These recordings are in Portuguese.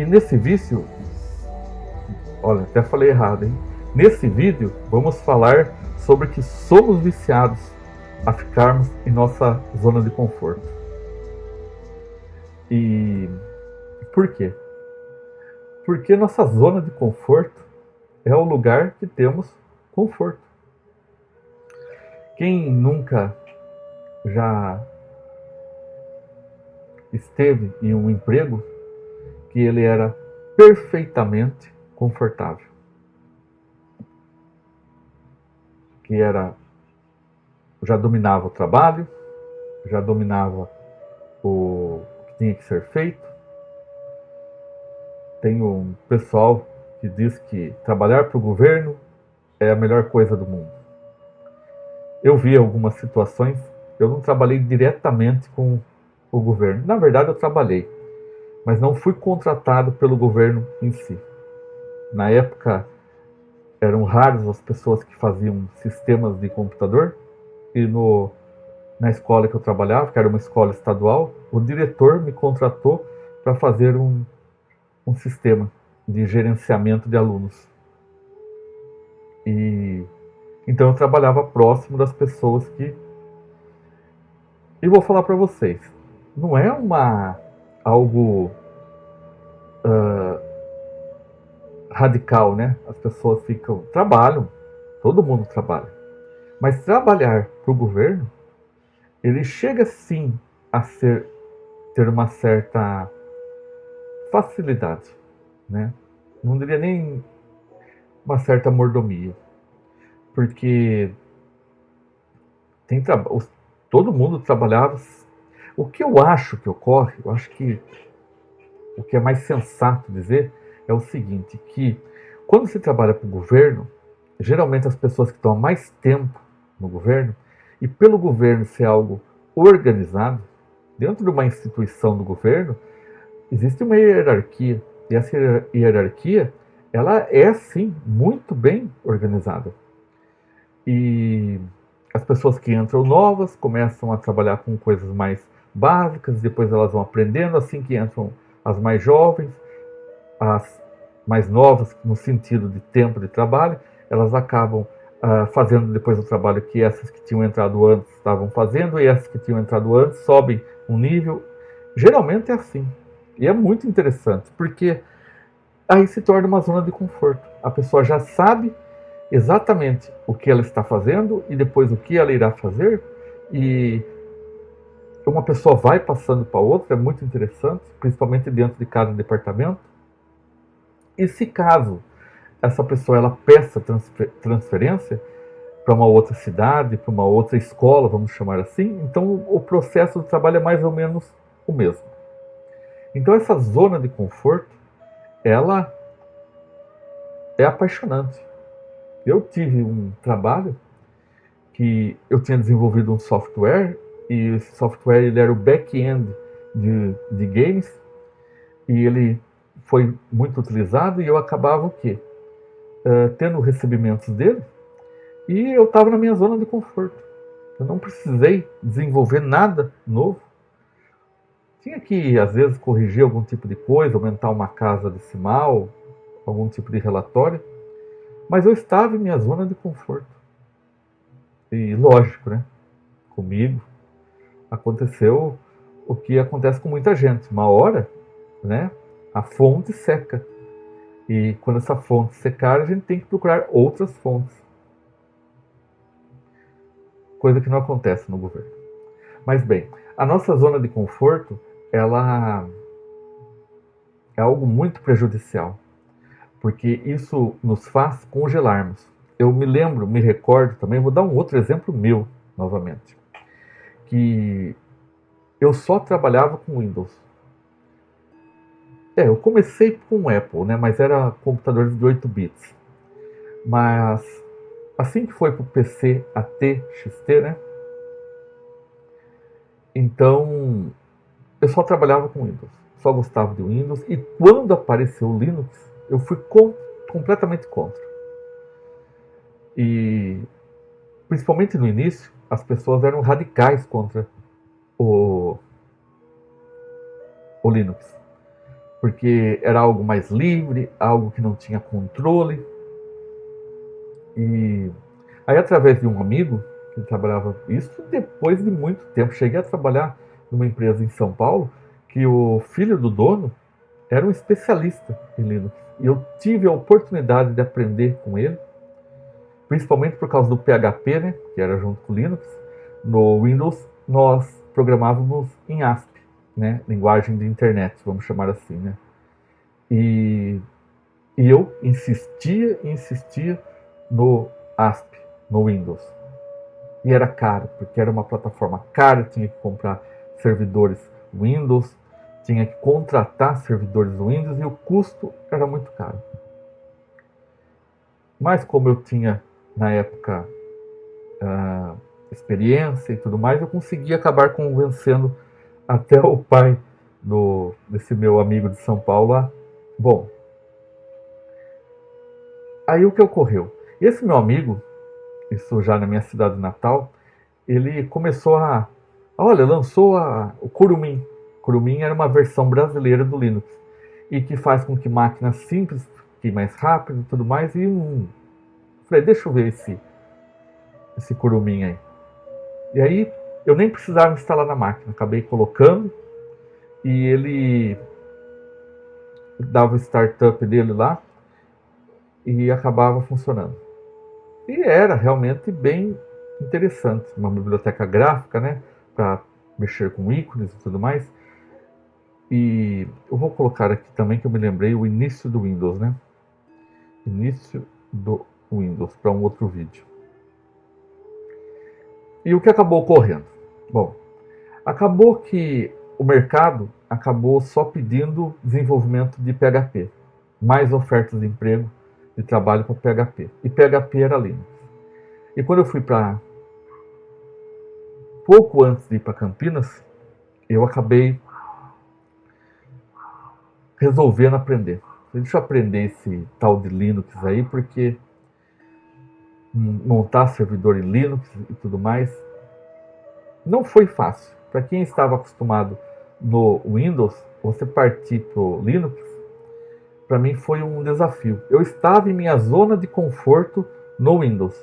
nesse vídeo, olha, até falei errado, hein? Nesse vídeo, vamos falar sobre que somos viciados a ficarmos em nossa zona de conforto. E por quê? Porque nossa zona de conforto é o lugar que temos conforto. Quem nunca já esteve em um emprego que ele era perfeitamente confortável? Que era, já dominava o trabalho, já dominava o que tinha que ser feito. Tem um pessoal que diz que trabalhar para o governo é a melhor coisa do mundo. Eu vi algumas situações, eu não trabalhei diretamente com o governo. Na verdade, eu trabalhei, mas não fui contratado pelo governo em si. Na época, eram raras as pessoas que faziam sistemas de computador, e na escola que eu trabalhava, que era uma escola estadual, o diretor me contratou para fazer um sistema de gerenciamento de alunos. E então eu trabalhava próximo das pessoas que... E vou falar para vocês, não é algo radical, né? As pessoas trabalham, todo mundo trabalha. Mas trabalhar para o governo, ele chega sim a ter uma certa facilidade, né? Não diria nem uma certa mordomia, porque todo mundo trabalhava. O que eu acho que ocorre, eu acho que o que é mais sensato dizer é o seguinte, que quando se trabalha para o governo, geralmente as pessoas que estão há mais tempo no governo, e pelo governo ser algo organizado, dentro de uma instituição do governo, existe uma hierarquia, e essa hierarquia, ela é sim muito bem organizada. E as pessoas que entram novas começam a trabalhar com coisas mais básicas, depois elas vão aprendendo, assim que entram as mais jovens, as mais novas no sentido de tempo de trabalho, elas acabam fazendo depois o trabalho que essas que tinham entrado antes estavam fazendo, e essas que tinham entrado antes sobem um nível. Geralmente é assim. E é muito interessante, porque aí se torna uma zona de conforto. A pessoa já sabe exatamente o que ela está fazendo e depois o que ela irá fazer, e uma pessoa vai passando para outra, é muito interessante, principalmente dentro de cada departamento. E se caso essa pessoa ela peça transferência para uma outra cidade, para uma outra escola, vamos chamar assim, então o processo de trabalho é mais ou menos o mesmo. Então essa zona de conforto, ela é apaixonante. Eu tive um trabalho que eu tinha desenvolvido um software, e esse software ele era o back-end de games, e ele foi muito utilizado, e eu acabava o quê? Tendo recebimentos dele, e eu estava na minha zona de conforto. Eu não precisei desenvolver nada novo. Tinha que, às vezes, corrigir algum tipo de coisa, aumentar uma casa decimal, algum tipo de relatório, mas eu estava em minha zona de conforto. E lógico, né? Comigo aconteceu o que acontece com muita gente. Uma hora, né? A fonte seca. E quando essa fonte secar, a gente tem que procurar outras fontes. Coisa que não acontece no governo. Mas bem, a nossa zona de conforto, ela é algo muito prejudicial, porque isso nos faz congelarmos. Eu me recordo também, vou dar um outro exemplo meu, novamente, que eu só trabalhava com Windows. Eu comecei com Apple, né, mas era computadores de 8 bits. Mas assim que foi para o PC AT XT, né, então eu só trabalhava com Windows, só gostava de Windows, e quando apareceu o Linux, eu fui completamente contra. E principalmente no início, as pessoas eram radicais contra o Linux. porque era algo mais livre, algo que não tinha controle. E aí, através de um amigo que trabalhava, isso depois de muito tempo, cheguei a trabalhar numa empresa em São Paulo, que o filho do dono era um especialista em Linux. E eu tive a oportunidade de aprender com ele, principalmente por causa do PHP, né, que era junto com o Linux. No Windows, nós programávamos em ASP, né, linguagem de internet, vamos chamar assim, né. E, e eu insistia no ASP, no Windows. E era caro, porque era uma plataforma cara, tinha que comprar servidores Windows, tinha que contratar servidores Windows e o custo era muito caro. Mas como eu tinha, na época, experiência e tudo mais, eu consegui acabar convencendo até o pai desse meu amigo de São Paulo lá. Bom, aí o que ocorreu? Esse meu amigo, isso já na minha cidade natal, ele começou olha, lançou o Kurumin. Kurumin era uma versão brasileira do Linux e que faz com que máquinas simples fiquem mais rápido e tudo mais. Falei, deixa eu ver esse Kurumin aí. E aí eu nem precisava instalar na máquina, acabei colocando e ele dava o startup dele lá e acabava funcionando. E era realmente bem interessante, uma biblioteca gráfica, né, para mexer com ícones e tudo mais. E eu vou colocar aqui também, que eu me lembrei, o início do Windows, né? Início do Windows, para um outro vídeo. E o que acabou ocorrendo? Bom, acabou que o mercado acabou só pedindo desenvolvimento de PHP, mais ofertas de emprego, de trabalho para PHP. E PHP era Linux. E quando eu fui para... pouco antes de ir para Campinas, eu acabei resolvendo aprender. Deixa eu aprender esse tal de Linux aí, porque montar servidor em Linux e tudo mais não foi fácil. Para quem estava acostumado no Windows, você partir para o Linux, para mim foi um desafio. Eu estava em minha zona de conforto no Windows.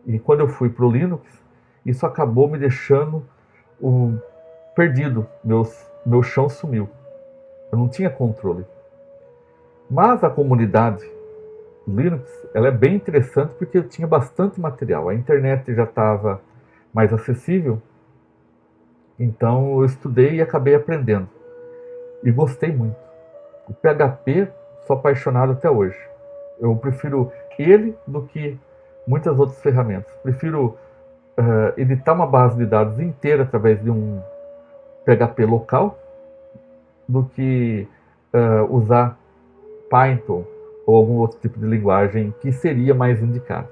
E quando eu fui para o Linux, isso acabou me deixando perdido. Meu chão sumiu. Eu não tinha controle. Mas a comunidade Linux, ela é bem interessante porque eu tinha bastante material. A internet já estava mais acessível. Então eu estudei e acabei aprendendo. E gostei muito. O PHP, sou apaixonado até hoje. Eu prefiro ele do que muitas outras ferramentas. Prefiro editar uma base de dados inteira através de um PHP local do que usar Python ou algum outro tipo de linguagem que seria mais indicado,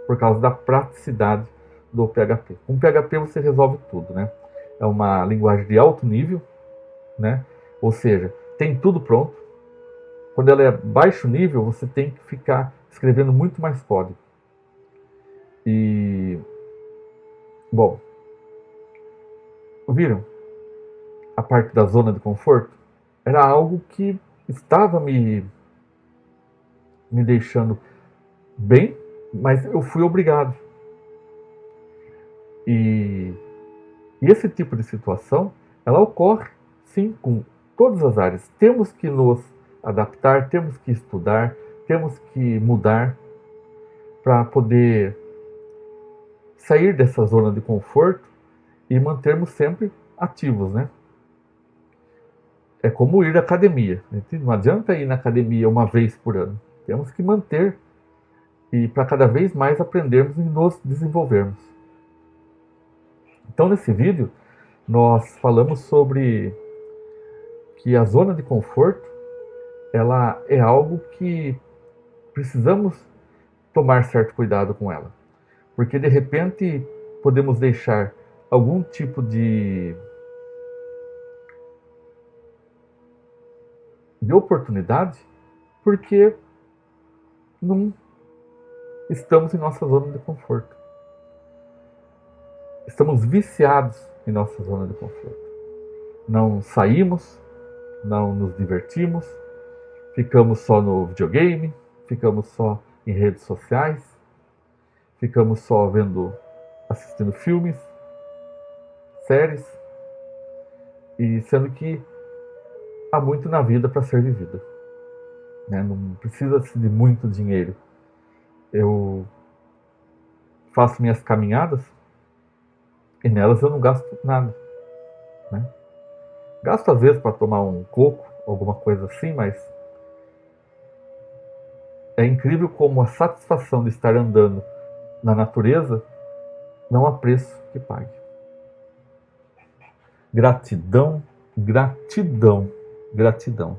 por causa da praticidade do PHP. Com PHP você resolve tudo, né? É uma linguagem de alto nível, né? Ou seja, tem tudo pronto. Quando ela é baixo nível, você tem que ficar escrevendo muito mais código. E... bom, viram? A parte da zona de conforto era algo que estava me deixando bem, mas eu fui obrigado. E esse tipo de situação, ela ocorre, sim, com todas as áreas. Temos que nos adaptar, temos que estudar, temos que mudar para poder sair dessa zona de conforto e mantermos sempre ativos, né? É como ir à academia. Não adianta ir na academia uma vez por ano. Temos que manter e para cada vez mais aprendermos e nos desenvolvermos. Então, nesse vídeo, nós falamos sobre que a zona de conforto, ela é algo que precisamos tomar certo cuidado com ela. Porque, de repente, podemos deixar algum tipo de oportunidade porque não estamos em nossa zona de conforto. Estamos viciados em nossa zona de conforto. Não saímos, não nos divertimos, ficamos só no videogame, ficamos só em redes sociais, ficamos só assistindo filmes, séries, e sendo que há muito na vida para ser vivida, né? Não precisa-se de muito dinheiro. Eu faço minhas caminhadas e nelas eu não gasto nada, né? Gasto às vezes para tomar um coco, alguma coisa assim, mas é incrível como a satisfação de estar andando na natureza não há preço que pague. Gratidão, gratidão, gratidão.